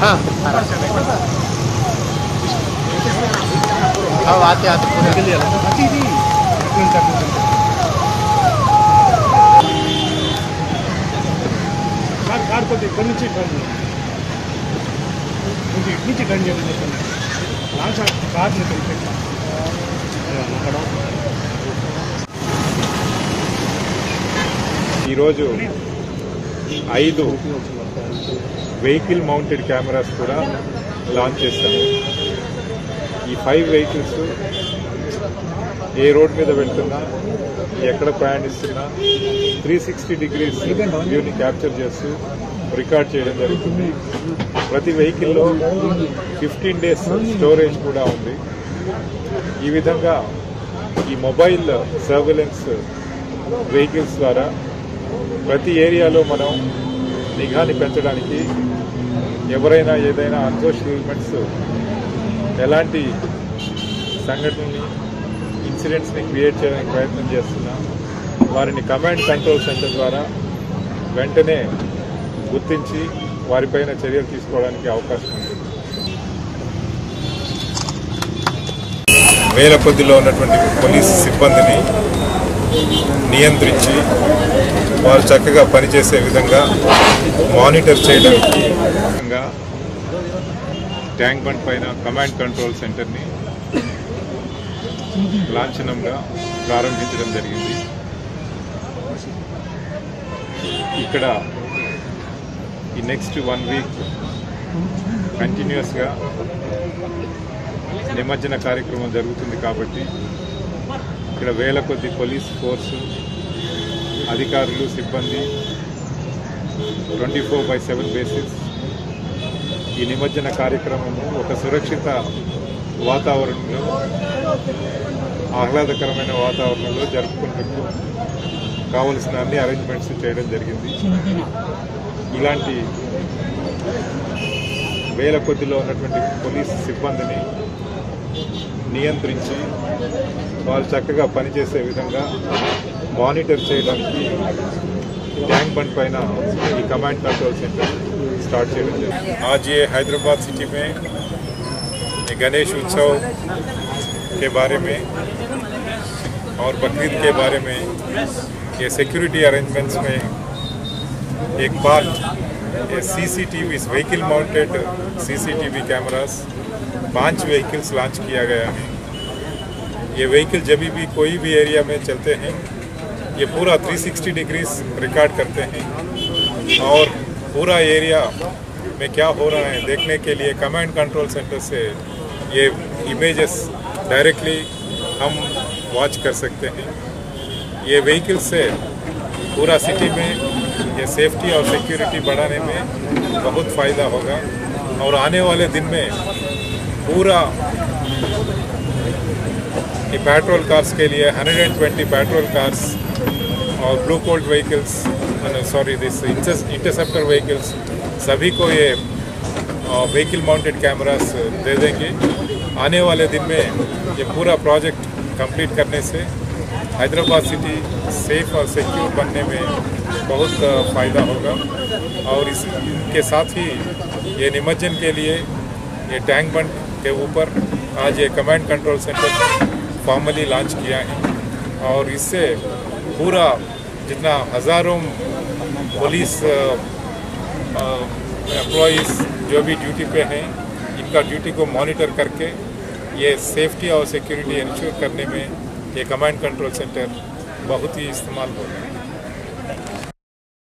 हाँ अब आते आते पूरे के लिए कार को नीचे टर्न చేయండి లాంచ్ కార్ ఈరోజు 5 వెహికల్ మౌంటెడ్ కెమెరాస్ కూడా లాంచ్ చేశాము. ఈ 5 వెహికల్స్ ఏ రోడ్ మీద వెళ్తున్నా, ఎక్కడ ప్రయాణిస్తున్నా 360 డిగ్రీస్ వ్యూని క్యాప్చర్ చేస్తూ రికార్డ్ చేయడం జరుగుతుంది. ప్రతి వెహికల్లో 15 days స్టోరేజ్ కూడా ఉంది. ఈ విధంగా ఈ మొబైల్ సర్వేలెన్స్ వెహికల్స్ ద్వారా ప్రతి ఏరియాలో మనం నిఘాని పెంచడానికి, ఎవరైనా ఏదైనా అన్సోషల్ ఎలిమెంట్స్ ఎలాంటి సంఘటనని, ఇన్సిడెంట్స్ని క్రియేట్ చేయడానికి ప్రయత్నం చేస్తున్నా వారిని కమాండ్ కంట్రోల్ సెంటర్ ద్వారా వెంటనే గుర్తించి వారిపైన చర్యలు తీసుకోవడానికి అవకాశం ఉంది. వేల కొద్దిలో ఉన్నటువంటి పోలీస్ సిబ్బందిని నియంత్రించి వారు చక్కగా పనిచేసే విధంగా మానిటర్ చేయడానికి ట్యాంక్ బండ్ పైన కమాండ్ కంట్రోల్ సెంటర్ని లాంఛనంగా ప్రారంభించడం జరిగింది. ఇక్కడ ఈ నెక్స్ట్ 1 week కంటిన్యూస్గా నిమజ్జన కార్యక్రమం జరుగుతుంది కాబట్టి ఇక్కడ వేల కొద్ది పోలీస్ ఫోర్సు, అధికారులు, సిబ్బంది 24/7 బేసిస్ ఈ నిమజ్జన కార్యక్రమము ఒక సురక్షిత వాతావరణంలో, ఆహ్లాదకరమైన వాతావరణంలో జరుపుకుంటూ కావలసిన అన్ని అరేంజ్మెంట్స్ చేయడం జరిగింది. ఇలాంటి వేల కొద్దిలో ఉన్నటువంటి పోలీస్ సిబ్బందిని నియంత్రించి వాళ్ళు చక్కగా పనిచేసే విధంగా మానిటర్ చేయడానికి ట్యాంక్ బండ్ పైన ఈ कमांड कंट्रोल सेंटर स्टार्ट చేయడం జరిగింది. आज ये हैदराबाद सिटी में गणेश उत्सव के बारे में और बकरीद के बारे में ये सिक्योरिटी अरेंजमेंट्स में एक पार्ट ये CCTV vehicle mounted CCTV cameras 5 vehicles launch किया गया है। ये व्हीकल जब भी कोई भी एरिया में चलते हैं ये पूरा 360 डिग्रीज रिकॉर्ड करते हैं और पूरा एरिया में क्या हो रहा है देखने के लिए कमांड कंट्रोल सेंटर से ये इमेजेस डायरेक्टली हम वॉच कर सकते हैं। ये व्हीकल से पूरा सिटी में ये सेफ्टी और सिक्योरिटी बढ़ाने में बहुत फ़ायदा होगा और आने वाले दिन में पूरा ये पेट्रोल कार्स के लिए 120 पेट्रोल कार्स और blue Colt vehicles, this interceptor vehicles सभी को ये व्हीकल माउंटेड कैमरास दे देंगे। आने वाले दिन में ये पूरा प्रोजेक्ट कंप्लीट करने से हैदराबाद सिटी सेफ और सिक्योर बनने में बहुत फ़ायदा होगा और इसके साथ ही ये निमज्जन के लिए ये टैंक बंड के ऊपर आज ये command control centre formally launch किया है और इससे पूरा जितना हज़ारों पुलिस एम्प्लॉइज़ जो भी ड्यूटी पे हैं इनका ड्यूटी को मॉनिटर करके ये सेफ्टी और सिक्योरिटी इंश्योर करने में ये कमांड कंट्रोल सेंटर बहुत ही इस्तेमाल होगा।